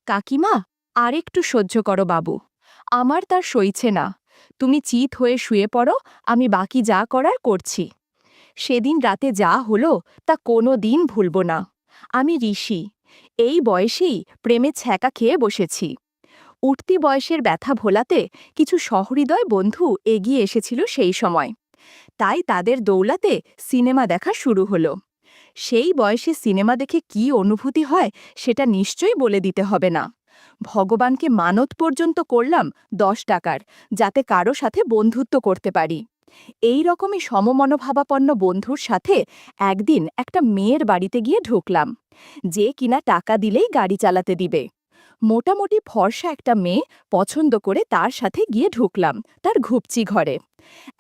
কাকিমা, আর একটু সহ্য করো বাবু। আমার তার সইছে না। তুমি চিত হয়ে শুয়ে পড়ো, আমি বাকি যা করার করছি। সেদিন রাতে যা হলো তা কোনো দিন ভুলব না। আমি ঋষি, এই বয়সেই প্রেমে ছ্যাঁকা খেয়ে বসেছি। উঠতি বয়সের ব্যথা ভোলাতে কিছু সহৃদয় বন্ধু এগিয়ে এসেছিল সেই সময়। তাই তাদের দৌলাতে সিনেমা দেখা শুরু হলো। সেই বয়সে সিনেমা দেখে কী অনুভূতি হয় সেটা নিশ্চয়ই বলে দিতে হবে না। ভগবানকে মানত পর্যন্ত করলাম 10 টাকার, যাতে কারো সাথে বন্ধুত্ব করতে পারি। এই রকমই সমমনোভাবাপন্ন বন্ধুর সাথে একদিন একটা মেয়ের বাড়িতে গিয়ে ঢুকলাম, যে কিনা টাকা দিলেই গাড়ি চালাতে দিবে। মোটামুটি ফর্সা একটা মেয়ে পছন্দ করে তার সাথে গিয়ে ঢুকলাম তার ঘুপচি ঘরে।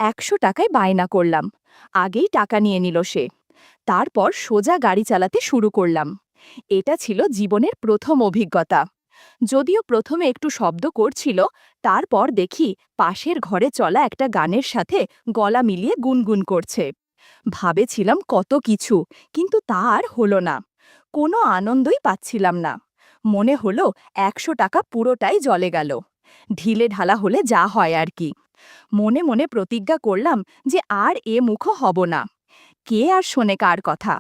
100 টাকায় বায়না করলাম। আগেই টাকা নিয়ে নিল সে। তারপর সোজা গাড়ি চালাতে শুরু করলাম। এটা ছিল জীবনের প্রথম অভিজ্ঞতা। যদিও প্রথমে একটু শব্দ করছিল, তারপর দেখি পাশের ঘরে চলা একটা গানের সাথে গলা মিলিয়ে গুনগুন করছে। ভাবেছিলাম কত কিছু, কিন্তু তা আর হলো না। কোনো আনন্দই পাচ্ছিলাম না। মনে হলো 100 টাকা পুরোটাই জলে গেল। ঢিলে ঢালা হলে যা হয় আর কি। মনে মনে প্রতিজ্ঞা করলাম যে আর এ মুখ হব না। কে আর শোনে কার কথা।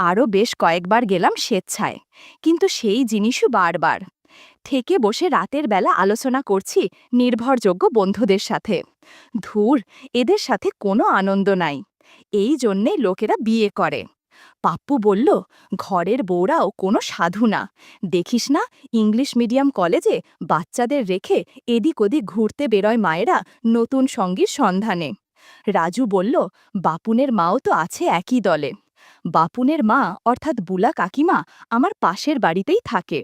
আরও বেশ কয়েকবার গেলাম স্বেচ্ছায়, কিন্তু সেই জিনিসও বারবার। থেকে বসে রাতের বেলা আলোচনা করছি নির্ভরযোগ্য বন্ধুদের সাথে। ধুর, এদের সাথে কোনো আনন্দ নাই। এই জন্যে লোকেরা বিয়ে করে। পাপ্পু বলল, ঘরের বউরাও কোনো সাধু না। দেখিস না, ইংলিশ মিডিয়াম কলেজে বাচ্চাদের রেখে এদিক ওদিক ঘুরতে বেরোয় মায়েরা নতুন সঙ্গীর সন্ধানে। রাজু বলল, বাপুনের মাও তো আছে একই দলে। বাপুনের মা অর্থাৎ বুলা কাকিমা আমার পাশের বাড়িতেই থাকে।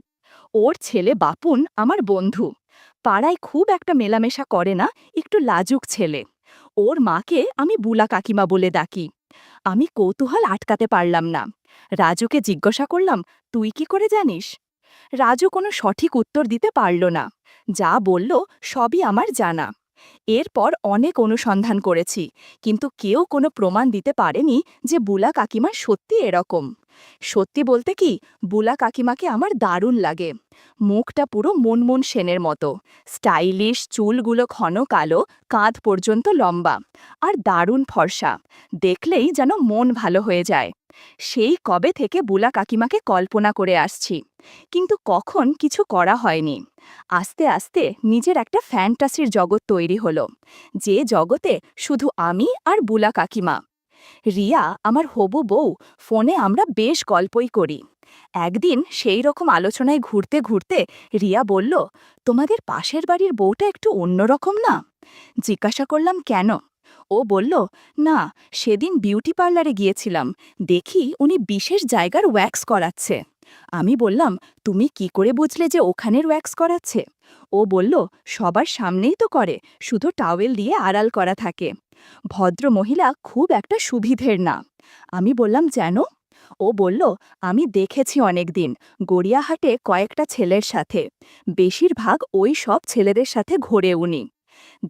ওর ছেলে বাপুন আমার বন্ধু। পাড়ায় খুব একটা মেলামেশা করে না, একটু লাজুক ছেলে। ওর মাকে আমি বুলা কাকিমা বলে ডাকি। আমি কৌতূহল আটকাতে পারলাম না। রাজুকে জিজ্ঞাসা করলাম, তুই কি করে জানিস? রাজু কোনো সঠিক উত্তর দিতে পারল না। যা বলল সবই আমার জানা। এরপর অনেক অনুসন্ধান করেছি, কিন্তু কেউ কোনো প্রমাণ দিতে পারেনি যে বুলা কাকিমা সত্যি এরকম। সত্যি বলতে কি, বুলা কাকিমাকে আমার দারুণ লাগে। মুখটা পুরো মনমোহন সেনের মতো, স্টাইলিশ, চুলগুলো ঘন কালো, কাঁধ পর্যন্ত লম্বা, আর দারুণ ফর্সা। দেখলেই যেন মন ভালো হয়ে যায়। সেই কবে থেকে বুলা কাকিমাকে কল্পনা করে আসছি, কিন্তু কখন কিছু করা হয়নি। আস্তে আস্তে নিজের একটা ফ্যান্টাসির জগৎ তৈরি হলো, যে জগতে শুধু আমি আর বুলা কাকিমা। রিয়া আমার হবু বউ, ফোনে আমরা বেশ গল্পই করি। একদিন সেই রকম আলোচনায় ঘুরতে ঘুরতে রিয়া বলল, তোমাদের পাশের বাড়ির বউটা একটু অন্যরকম না? জিজ্ঞাসা করলাম কেন? ও বলল, না, সেদিন বিউটি পার্লারে গিয়েছিলাম, দেখি উনি বিশেষ জায়গার ওয়্যাক্স করাচ্ছে। আমি বললাম, তুমি কি করে বুঝলে যে ওখানের ওয়্যাক্স করাচ্ছে? ও বলল, সবার সামনেই তো করে, শুধু টাওয়েল দিয়ে আড়াল করা থাকে। ভদ্র মহিলা খুব একটা সুবিধের না। আমি বললাম, যেন? ও বলল, আমি দেখেছি অনেকদিন গড়িয়াহাটে কয়েকটা ছেলের সাথে। বেশিরভাগ ওই সব ছেলেদের সাথে ঘোরে উনি।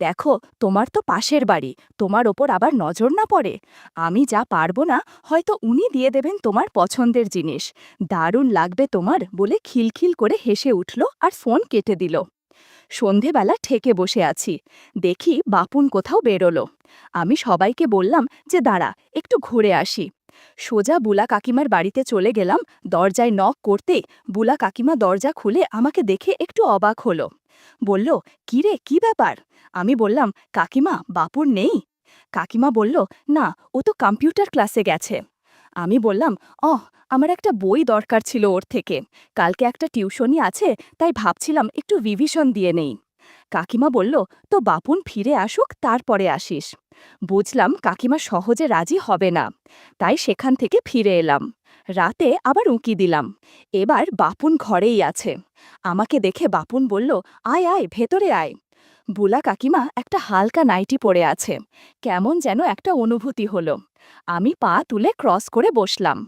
দেখো, তোমার তো পাশের বাড়ি, তোমার ওপর আবার নজর না পড়ে। আমি যা পারবো না, হয়তো উনি দিয়ে দেবেন তোমার পছন্দের জিনিস। দারুণ লাগবে তোমার, বলে খিলখিল করে হেসে উঠল আর ফোন কেটে দিল। সন্ধেবেলা ঠেকে বসে আছি, দেখি বাপুন কোথাও বেরোলো। আমি সবাইকে বললাম যে দাঁড়া, একটু ঘুরে আসি। সোজা বুলা কাকিমার বাড়িতে চলে গেলাম। দরজায় নক করতেই বুলা কাকিমা দরজা খুলে আমাকে দেখে একটু অবাক হলো। বলল, কি রে, কি ব্যাপার? আমি বললাম, কাকিমা, বাপুর নেই? কাকিমা বলল, না, ও তো কম্পিউটার ক্লাসে গেছে। আমি বললাম, আমার একটা বই দরকার ছিল ওর থেকে। কালকে একটা টিউশনি আছে, তাই ভাবছিলাম একটু রিভিশন দিয়ে নেই। কাকিমা বলল, তো বাপুন ফিরে আসুক, তারপরে আসিস। বুঝলাম কাকিমা সহজে রাজি হবে না, তাই সেখান থেকে ফিরে এলাম। রাতে আবার উঁকি দিলাম। এবার বাপুন ঘরেই আছে। আমাকে দেখে বাপুন বলল, আয় আয়, ভেতরে আয়। বুলা কাকিমা একটা হালকা নাইটি পরে আছে। কেমন যেন একটা অনুভূতি হলো। আমি পা তুলে ক্রস করে বসলাম।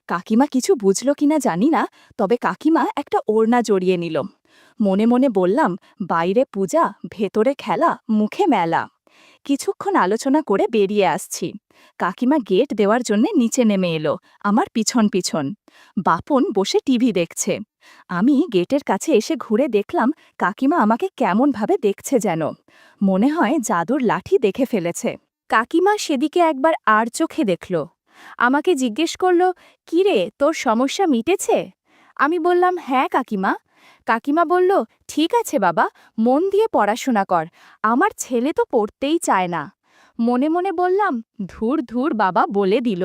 কাকিমা কিছু বুঝল কিনা জানি না, তবে কাকিমা একটা ওড়না জড়িয়ে নিল। মনে মনে বললাম, বাইরে পূজা, ভেতরে খেলা, মুখে মেলা। কিছুক্ষণ আলোচনা করে বেরিয়ে আসছি। কাকিমা গেট দেওয়ার জন্য নিচে নেমে এলো, আমার পিছন পিছন। বাপন বসে টিভি দেখছে। আমি গেটের কাছে এসে ঘুরে দেখলাম কাকিমা আমাকে কেমনভাবে দেখছে যেন। মনে হয় জাদুর লাঠি দেখে ফেলেছে। কাকিমা সেদিকে একবার আর চোখে দেখল। আমাকে জিজ্ঞেস করল, কিরে, তোর সমস্যা মিটেছে? আমি বললাম, হ্যাঁ কাকিমা। কাকিমা বলল, ঠিক আছে বাবা, মন দিয়ে পড়াশোনা কর। আমার ছেলে তো পড়তেই চায় না। মনে মনে বললাম, ধুর ধুর বাবা বলে দিল।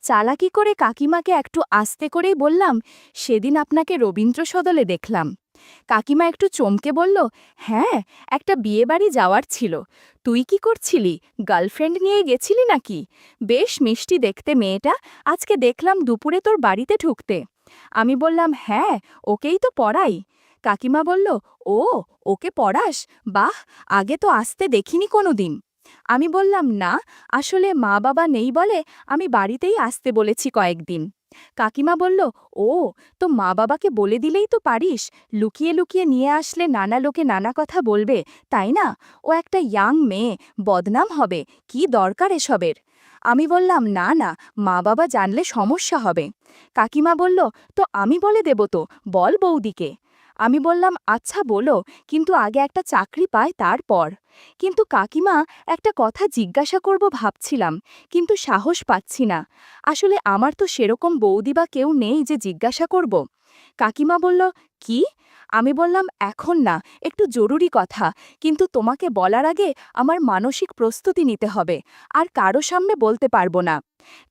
চালাকি করে কাকিমাকে একটু আস্তে করেই বললাম, সেদিন আপনাকে রবীন্দ্র সদলে দেখলাম। কাকিমা একটু চমকে বলল, হ্যাঁ, একটা বিয়েবাড়ি যাওয়ার ছিল। তুই কি করছিলি? গার্লফ্রেন্ড নিয়ে গেছিলি নাকি? বেশ মিষ্টি দেখতে মেয়েটা, আজকে দেখলাম দুপুরে তোর বাড়িতে ঢুকতে। আমি বললাম, হ্যাঁ, ওকেই তো পড়াই। কাকিমা বলল, ও, ওকে পড়াস? বাহ, আগে তো আসতে দেখিনি কোনো দিন। আমি বললাম, না, আসলে মা বাবা নেই বলে আমি বাড়িতেই আসতে বলেছি কয়েকদিন। কাকিমা বলল, ও, তো মা বাবাকে বলে দিলেই তো পারিস। লুকিয়ে লুকিয়ে নিয়ে আসলে নানা লোকে নানা কথা বলবে, তাই না? ও একটা ইয়াং মেয়ে, বদনাম হবে, কি দরকার এসবের? আমি বললাম, না না, মা বাবা জানলে সমস্যা হবে। কাকিমা বলল, তো আমি বলে দেব তো, বল বৌদিকে। আমি বললাম, আচ্ছা বলো, কিন্তু আগে একটা চাকরি পায় তারপর। কিন্তু কাকিমা, একটা কথা জিজ্ঞাসা করব ভাবছিলাম, কিন্তু সাহস পাচ্ছি না। আসলে আমার তো সেরকম বৌদি বা কেউ নেই যে জিজ্ঞাসা করব। কাকিমা বলল, কি? আমি বললাম, এখন না, একটু জরুরি কথা, কিন্তু তোমাকে বলার আগে আমার মানসিক প্রস্তুতি নিতে হবে, আর কারো সামনে বলতে পারবো না।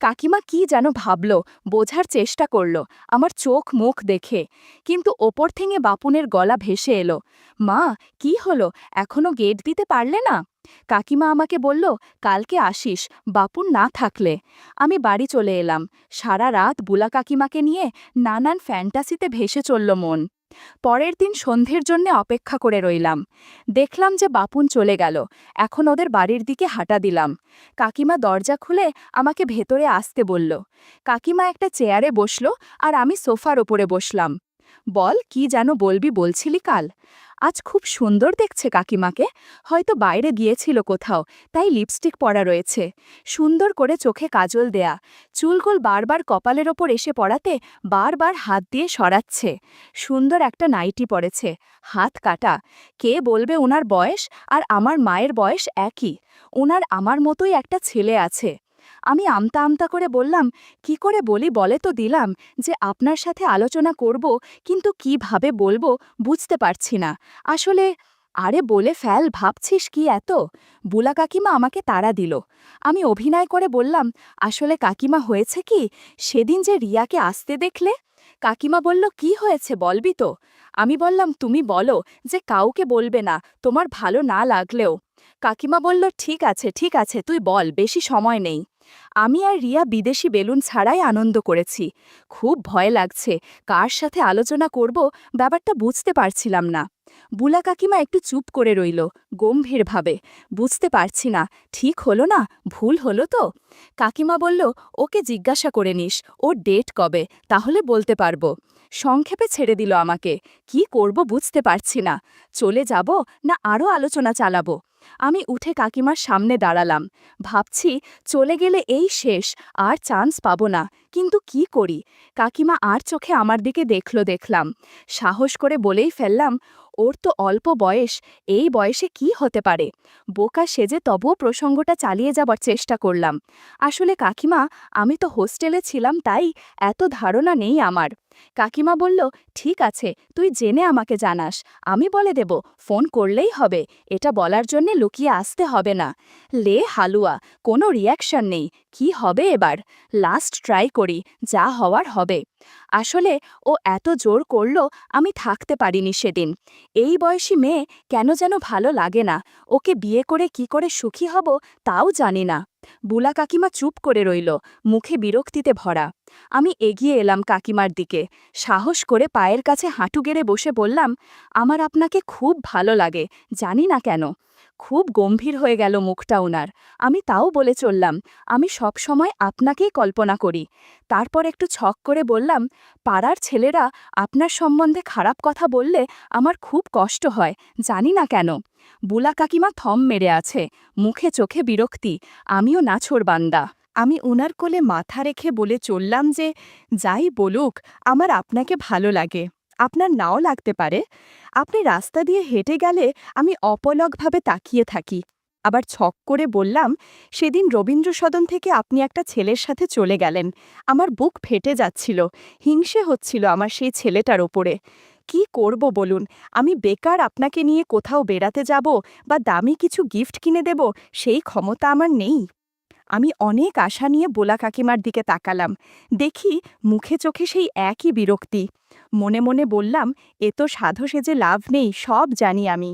কাকিমা কি যেন ভাবল, বোঝার চেষ্টা করল আমার চোখ মুখ দেখে, কিন্তু ওপর থেকে বাপুনের গলা ভেসে এলো, মা, কি হলো, এখনো গেট দিতে পারলে না? কাকিমা আমাকে বলল, কালকে আসিস, বাপুন না থাকলে। আমি বাড়ি চলে এলাম। সারা রাত বুলা কাকিমাকে নিয়ে নানান ফ্যান্টাসিতে ভেসে চলল মন। পরের দিন সন্ধ্যের জন্য অপেক্ষা করে রইলাম। দেখলাম যে বাপুন চলে গেল। এখন ওদের বাড়ির দিকে হাঁটা দিলাম। কাকিমা দরজা খুলে আমাকে ভেতরে আসতে বলল। কাকিমা একটা চেয়ারে বসল, আর আমি সোফার ওপরে বসলাম। বল, কি যেন বলবি বলছিলি কাল? আজ খুব সুন্দর দেখছে কাকিমাকে। হয়তো বাইরে গিয়েছিল কোথাও, তাই লিপস্টিক পরা রয়েছে। সুন্দর করে চোখে কাজল দেয়া, চুলগুল বারবার কপালের ওপর এসে পড়াতে বারবার হাত দিয়ে সরাচ্ছে। সুন্দর একটা নাইটি পরেছে, হাত কাটা। কে বলবে ওনার বয়স আর আমার মায়ের বয়স একই। ওনার আমার মতোই একটা ছেলে আছে। আমি আমতা আমতা করে বললাম, কি করে বলি বলে তো দিলাম, যে আপনার সাথে আলোচনা করব, কিন্তু কিভাবে বলবো বুঝতে পারছি না আসলে। আরে বলে ফেল, ভাবছিস কি এত? বুলা কাকিমা আমাকে তাড়া দিল। আমি অভিনয় করে বললাম, আসলে কাকিমা হয়েছে কি, সেদিন যে রিয়াকে আসতে দেখলে। কাকিমা বলল, কি হয়েছে বলবি তো? আমি বললাম, তুমি বলো, যে কাউকে বলবে না, তোমার ভালো না লাগলেও। কাকিমা বলল, ঠিক আছে ঠিক আছে, তুই বল, বেশি সময় নেই। আমি আর রিয়া বিদেশি বেলুন ছাড়াই আনন্দ করেছি। খুব ভয় লাগছে, কার সাথে আলোচনা করব ব্যাপারটা বুঝতে পারছিলাম না। বুলা কাকিমা একটু চুপ করে রইল, গম্ভীরভাবে। বুঝতে পারছি না, ঠিক হলো না, ভুল হলো তো? কাকিমা বলল, ওকে জিজ্ঞাসা করে নিস, ওর ডেট কবে, তাহলে বলতে পারবো। সংক্ষেপে ছেড়ে দিল আমাকে। কি করব বুঝতে পারছি না, চলে যাব না আরও আলোচনা চালাবো। আমি উঠে কাকিমার সামনে দাঁড়ালাম। ভাবছি, চলে গেলে এই শেষ, আর চান্স পাবো না, কিন্তু কি করি? কাকিমা আর চোখে আমার দিকে দেখলাম। সাহস করে বলেই ফেললাম, ওর তো অল্প বয়স, এই বয়সে কি হতে পারে? বোকা সেজে তবুও প্রসঙ্গটা চালিয়ে যাবার চেষ্টা করলাম। আসলে কাকিমা, আমি তো হোস্টেলে ছিলাম, তাই এত ধারণা নেই আমার। কাকিমা বলল, ঠিক আছে, তুই জেনে আমাকে জানাস, আমি বলে দেব, ফোন করলেই হবে, এটা বলার জন্যে লুকিয়ে আসতে হবে না। লে হালুয়া, কোনো রিয়াকশন নেই, কি হবে এবার? লাস্ট ট্রাই করি, যা হওয়ার হবে। আসলে ও এত জোর করল, আমি থাকতে পারিনি সেদিন। এই বয়সী মেয়ে কেন যেন ভালো লাগে না, ওকে বিয়ে করে কি করে সুখী হব তাও জানি না। বুলা কাকিমা চুপ করে রইল, মুখে বিরক্তিতে ভরা। আমি এগিয়ে এলাম কাকিমার দিকে, সাহস করে পায়ের কাছে হাঁটু গেড়ে বসে বললাম, আমার আপনাকে খুব ভালো লাগে, জানি না কেন। খুব গম্ভীর হয়ে গেল মুখটা ওনার। আমি তাও বলে চললাম, আমি সব সময় আপনাকেই কল্পনা করি। তারপর একটু ছক করে বললাম, পাড়ার ছেলেরা আপনার সম্বন্ধে খারাপ কথা বললে আমার খুব কষ্ট হয়, জানি না কেন। বুলা কাকিমা থম মেরে আছে, মুখে চোখে বিরক্তি। আমিও নাছোড়বান্দা। আমি উনার কোলে মাথা রেখে বলে চললাম যে, যাই বলুক, আমার আপনাকে ভালো লাগে। আপনার নাও লাগতে পারে। আপনি রাস্তা দিয়ে হেঁটে গেলে আমি অপলকভাবে তাকিয়ে থাকি। আবার ছক করে বললাম, সেদিন রবীন্দ্র সদন থেকে আপনি একটা ছেলের সাথে চলে গেলেন। আমার বুক ফেটে যাচ্ছিল, হিংসে হচ্ছিল আমার সেই ছেলেটার ওপরে। কি করব বলুন, আমি বেকার আপনাকে নিয়ে কোথাও বেড়াতে যাব বা দামি কিছু গিফট কিনে দেব, সেই ক্ষমতা আমার নেই। আমি অনেক আশা নিয়ে বোলা কাকিমার দিকে তাকালাম, দেখি মুখে চোখে সেই একই বিরক্তি। মনে মনে বললাম, এ তো সাধু সেজে লাভ নেই, সব জানি আমি।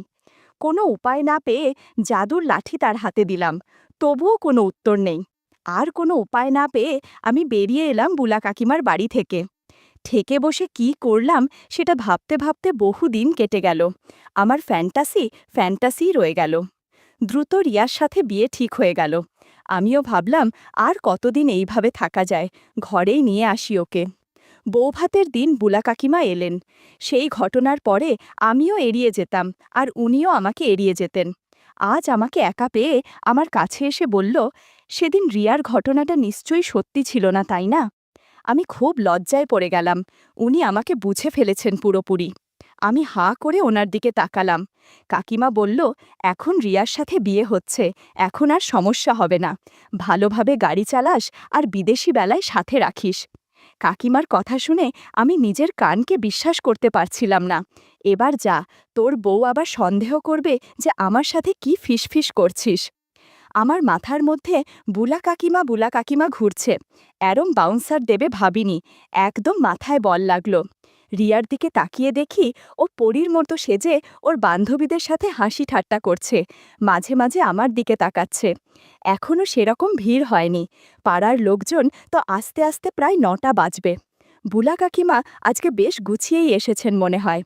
কোনো উপায় না পেয়ে জাদুর লাঠি তার হাতে দিলাম, তবুও কোনো উত্তর নেই। আর কোনো উপায় না পেয়ে আমি বেরিয়ে এলাম বুলা কাকিমার বাড়ি থেকে। ঠেকে বসে কি করলাম সেটা ভাবতে ভাবতে বহুদিন কেটে গেল। আমার ফ্যান্টাসি রয়ে গেল। দ্রুত রিয়ার সাথে বিয়ে ঠিক হয়ে গেল। আমিও ভাবলাম, আর কতদিন এইভাবে থাকা যায়, ঘরেই নিয়ে আসি ওকে। বৌভাতের দিন বুলা কাকিমা এলেন। সেই ঘটনার পরে আমিও এড়িয়ে যেতাম, আর উনিও আমাকে এড়িয়ে যেতেন। আজ আমাকে একা পেয়ে আমার কাছে এসে বলল, সেদিন রিয়ার ঘটনাটা নিশ্চয়ই সত্যি ছিল না, তাই না? আমি খুব লজ্জায় পড়ে গেলাম। উনি আমাকে বুঝে ফেলেছেন পুরোপুরি। আমি হাঁ করে ওনার দিকে তাকালাম। কাকিমা বলল, এখন রিয়ার সাথে বিয়ে হচ্ছে, এখন আর সমস্যা হবে না। ভালোভাবে গাড়ি চালাস আর বিদেশি বেলায় সাথে রাখিস। কাকিমার কথা শুনে আমি নিজের কানকে বিশ্বাস করতে পারছিলাম না। এবার যা, তোর বউ আবার সন্দেহ করবে যে আমার সাথে কি ফিসফিস করছিস। আমার মাথার মধ্যে বুলা কাকিমা ঘুরছে। অ্যারম বাউন্সার দেবে ভাবিনি, একদম মাথায় বল লাগলো। রিয়ার দিকে তাকিয়ে দেখি ও পরীর মতো সেজে ওর বান্ধবীদের সাথে হাসি ঠাট্টা করছে, মাঝে মাঝে আমার দিকে তাকাচ্ছে। এখনও সেরকম ভিড় হয়নি, পাড়ার লোকজন তো আস্তে আস্তে প্রায় ৯টা বাজবে। বুলা কাকিমা আজকে বেশ গুছিয়েই এসেছেন মনে হয়।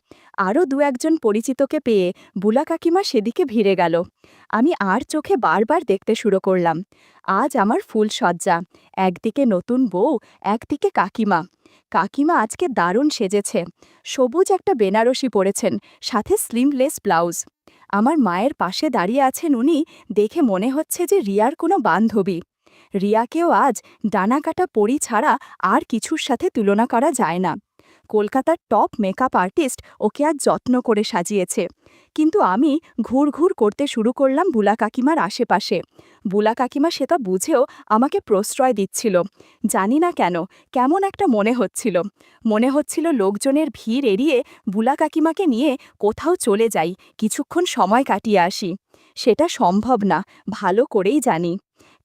আরও দু একজন পরিচিতকে পেয়ে বুলা কাকিমা সেদিকে ভিড়ে গেল। আমি আর চোখে বারবার দেখতে শুরু করলাম। আজ আমার ফুলসজ্জা, একদিকে নতুন বউ, একদিকে কাকিমা। কাকিমা আজকে দারুণ সেজেছে, সবুজ একটা বেনারসি পরেছেন, সাথে স্লিমলেস ব্লাউজ। আমার মায়ের পাশে দাঁড়িয়ে আছেন উনি, দেখে মনে হচ্ছে যে রিয়ার কোনো বান্ধবী। রিয়াকেও আজ ডানাকাটা পরি ছাড়া আর কিছুর সাথে তুলনা করা যায় না। কলকাতার টপ মেকআপ আর্টিস্ট ওকে আজ যত্ন করে সাজিয়েছে। কিন্তু আমি ঘুর করতে শুরু করলাম বুলা কাকিমার আশেপাশে। বুলা কাকিমা সেটা বুঝেও আমাকে প্রশ্রয় দিচ্ছিল। জানি না কেন, কেমন একটা মনে হচ্ছিল লোকজনের ভিড় এড়িয়ে বুলা কাকিমাকে নিয়ে কোথাও চলে যাই, কিছুক্ষণ সময় কাটিয়ে আসি। সেটা সম্ভব না, ভালো করেই জানি।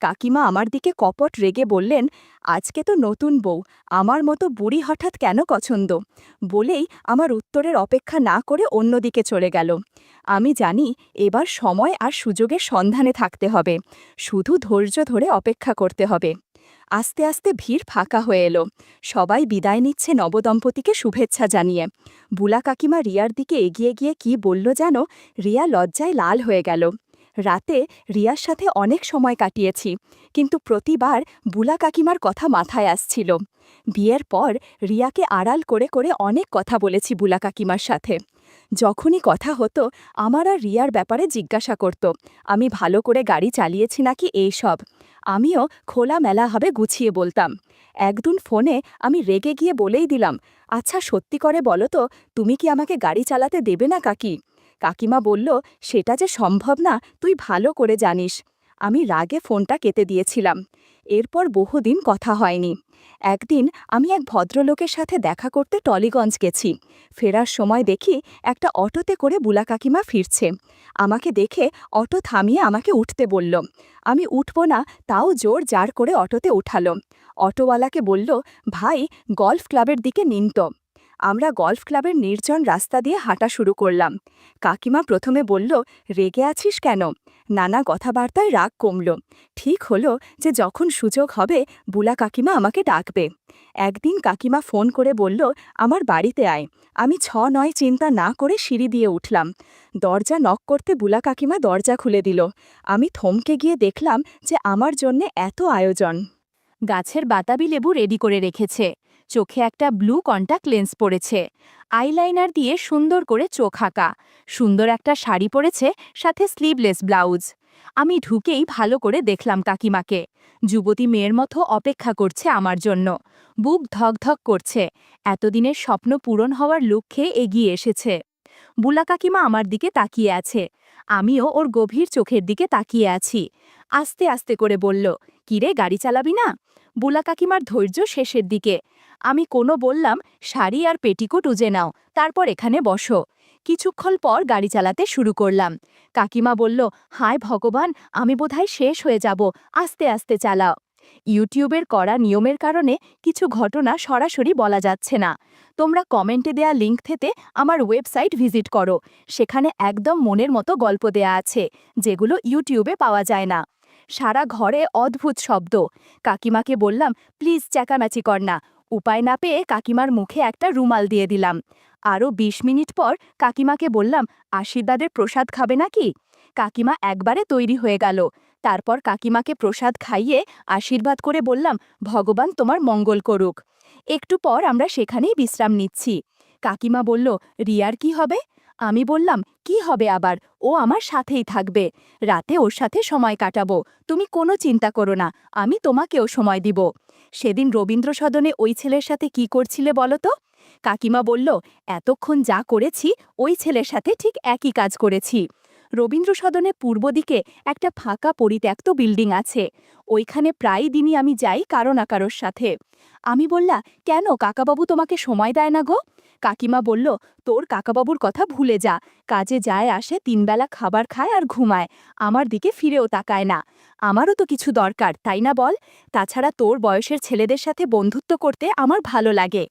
কাকিমা আমার দিকে কপট রেগে বললেন, আজকে তো নতুন বউ, আমার মতো বুড়ি হঠাৎ কেন পছন্দ? বলেই আমার উত্তরের অপেক্ষা না করে অন্যদিকে চলে গেল। আমি জানি এবার সময় আর সুযোগের সন্ধানে থাকতে হবে, শুধু ধৈর্য ধরে অপেক্ষা করতে হবে। আস্তে আস্তে ভিড় ফাঁকা হয়ে এলো। সবাই বিদায় নিচ্ছে নবদম্পতিকে শুভেচ্ছা জানিয়ে। বুলা কাকিমা রিয়ার দিকে এগিয়ে গিয়ে কি বলল যেন, রিয়া লজ্জায় লাল হয়ে গেল। রাতে রিয়ার সাথে অনেক সময় কাটিয়েছি, কিন্তু প্রতিবার বুলা কাকিমার কথা মাথায় আসছিল। বিয়ের পর রিয়াকে আড়াল করে করে অনেক কথা বলেছি বুলা কাকিমার সাথে। যখনই কথা হতো আমার আর রিয়ার ব্যাপারে জিজ্ঞাসা করত, আমি ভালো করে গাড়ি চালিয়েছি নাকি, এইসব। আমিও খোলামেলাভাবে গুছিয়ে বলতাম। একদিন ফোনে আমি রেগে গিয়ে বলেই দিলাম, আচ্ছা সত্যি করে বলো তো, তুমি কি আমাকে গাড়ি চালাতে দেবে না কাকি? কাকিমা বলল, সেটা যে সম্ভব না তুই ভালো করে জানিস। আমি রাগে ফোনটা কেটে দিয়েছিলাম। এরপর বহুদিন কথা হয়নি। একদিন আমি এক ভদ্রলোকের সাথে দেখা করতে টলিগঞ্জ গেছি। ফেরার সময় দেখি একটা অটোতে করে বুলা কাকিমা ফিরছে। আমাকে দেখে অটো থামিয়ে আমাকে উঠতে বলল। আমি উঠব না, তাও জোর জার করে অটোতে উঠালো। অটোওয়ালাকে বলল, ভাই গলফ ক্লাবের দিকে নিন তো। আমরা গল্ফ ক্লাবের নির্জন রাস্তা দিয়ে হাঁটা শুরু করলাম। কাকিমা প্রথমে বলল, রেগে আছিস কেন? নানা কথাবার্তায় রাগ কমল। ঠিক হলো যে যখন সুযোগ হবে বুলা কাকিমা আমাকে ডাকবে। একদিন কাকিমা ফোন করে বলল, আমার বাড়িতে আয়। আমি 6-9 চিন্তা না করে সিঁড়ি দিয়ে উঠলাম। দরজা নক করতে বুলা কাকিমা দরজা খুলে দিল। আমি থমকে গিয়ে দেখলাম যে আমার জন্যে এত আয়োজন। গাছের বাতাবি লেবু রেডি করে রেখেছে, চোখে একটা ব্লু কন্টাক্ট লেন্স পরেছে, আইলাইনার দিয়ে সুন্দর করে চোখ আঁকা, সুন্দর একটা শাড়ি পরেছে, সাথে স্লিভলেস ব্লাউজ। আমি ঢুকেই ভালো করে দেখলাম কাকিমাকে। যুবতী মেয়ের মতো অপেক্ষা করছে আমার জন্য। বুক ধকধক করছে, এতদিনের স্বপ্ন পূরণ হওয়ার লক্ষ্যে এগিয়ে এসেছে। বুলা কাকিমা আমার দিকে তাকিয়ে আছে, আমিও ওর গভীর চোখের দিকে তাকিয়ে আছি। আস্তে আস্তে করে বলল, কিরে, গাড়ি চালাবি না? বুলা কাকিমার ধৈর্য শেষের দিকে। আমি বললাম, শাড়ি আর পেটিকোট উজে নাও, তারপর এখানে বসো। কিছুক্ষণ পর গাড়ি চালাতে শুরু করলাম। কাকিমা বলল, হায় ভগবান, আমি বোধহয় শেষ হয়ে যাব, আস্তে আস্তে চালাও। ইউটিউবের করা নিয়মের কারণে কিছু ঘটনা সরাসরি বলা যাচ্ছে না। তোমরা কমেন্টে দেয়া লিঙ্ক থেকে আমার ওয়েবসাইট ভিজিট করো, সেখানে একদম মনের মতো গল্প দেয়া আছে, যেগুলো ইউটিউবে পাওয়া যায় না। সারা ঘরে অদ্ভুত শব্দ। কাকিমাকে বললাম, প্লিজ চেঁচামেচি কর না। উপায় না পেয়ে কাকিমার মুখে একটা রুমাল দিয়ে দিলাম। আরও 20 মিনিট পর কাকিমাকে বললাম, আশীর্বাদের প্রসাদ খাবে নাকি? কাকিমা একবারে তৈরি হয়ে গেল। তারপর কাকিমাকে প্রসাদ খাইয়ে আশীর্বাদ করে বললাম, ভগবান তোমার মঙ্গল করুক। একটু পর আমরা সেখানেই বিশ্রাম নিচ্ছি। কাকিমা বলল, রিয়ার কি হবে? আমি বললাম, কি হবে আবার, ও আমার সাথেই থাকবে। রাতে ওর সাথে সময় কাটাবো, তুমি কোনো চিন্তা করো না, আমি তোমাকেও সময় দিব। সেদিন রবীন্দ্র সদনে ওই ছেলের সাথে কি করছিলে বলো তো? কাকিমা বলল, এতক্ষণ যা করেছি ওই ছেলের সাথে ঠিক একই কাজ করেছি। রবীন্দ্র সদনে পূর্ব দিকে একটা ফাঁকা পরিত্যক্ত বিল্ডিং আছে, ওইখানে প্রায় দিনই আমি যাই কারো না কারোর সাথে। আমি বললা, কেন, কাকাবাবু তোমাকে সময় দেয় না গো? কাকিমা বলল, তোর কাকাবাবুর কথা ভুলে যা, কাজে যায় আসে, 3 বেলা খাবার খায় আর ঘুমায়, আমার দিকে ফিরেও তাকায় না। আমারও তো কিছু দরকার, তাই না বল? তাছাড়া তোর বয়সের ছেলেদের সাথে বন্ধুত্ব করতে আমার ভালো লাগে।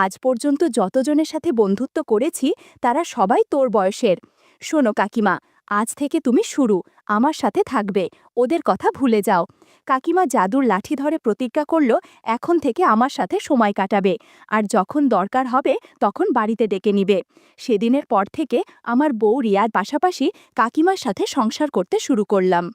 আজ পর্যন্ত যতজনের সাথে বন্ধুত্ব করেছি তারা সবাই তোর বয়সের। শোনো কাকিমা, আজ থেকে তুমি শুরু, আমার সাথে থাকবে, ওদের কথা ভুলে যাও। কাকিমা জাদুর লাঠি ধরে প্রতিজ্ঞা করল, এখন থেকে আমার সাথে সময় কাটাবে, আর যখন দরকার হবে তখন বাড়িতে ডেকে নিবে। সেদিনের পর থেকে আমার বউ রিয়ার পাশাপাশি কাকিমার সাথে সংসার করতে শুরু করলাম।